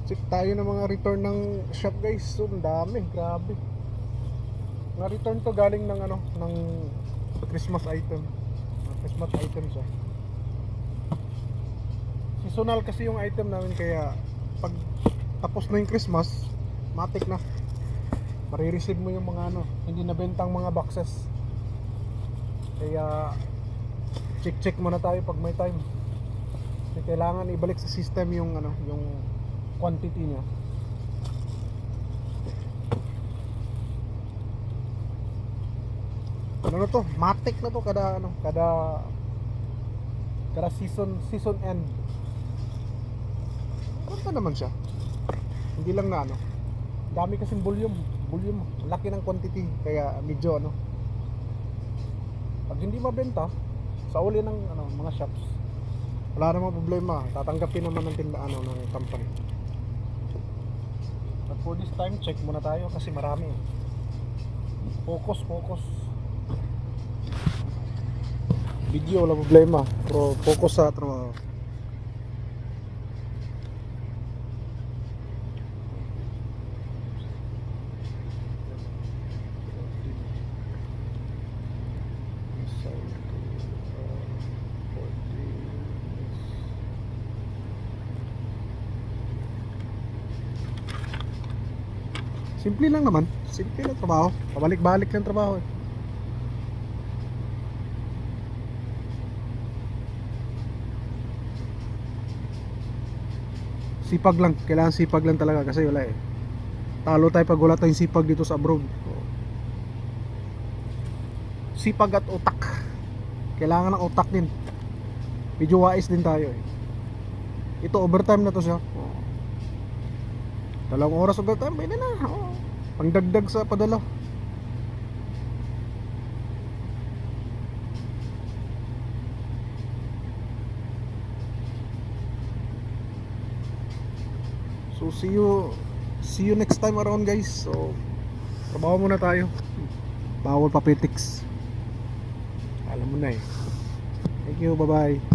Check tayo ng mga return ng shop guys. So, ang dami, grabe. Na return to galing ng ano, ng Christmas item. Christmas item siya. Seasonal kasi yung item namin, kaya pag tapos na yung Christmas, matik na. Marireceive mo yung mga ano, hindi nabentang mga boxes. Kaya check muna tayo pag may time. Kasi kailangan ibalik sa system yung ano, yung quantity niya. Ano na to? Matik na to kada ano, kada season end. Ganda naman siya. Hindi lang na ano. Dami kasing volume, laki ng quantity, kaya medyo ano. Pag hindi mabenta sa uli ng ano, mga shops, wala namang problema. Tatanggapin naman ng tindahan ng company. But for this time, check muna tayo kasi marami. Focus. Video wala problema, pero focus sa trabaho. Simple lang naman. Simple lang trabaho. Pabalik-balik lang trabaho. Sipag lang. Kailangan sipag lang talaga kasi wala eh. Talo tayo pag wala tayong sipag dito sa abroad. Sipag at utak. Kailangan ng utak din. Medyo wais din tayo eh. Ito overtime na to siya. 2 oras overtime, pwede na. Pangdagdag sa padala. So see you next time around guys. So trabaho muna tayo. Bawal papetics. Alam mo na eh. Thank you, bye bye.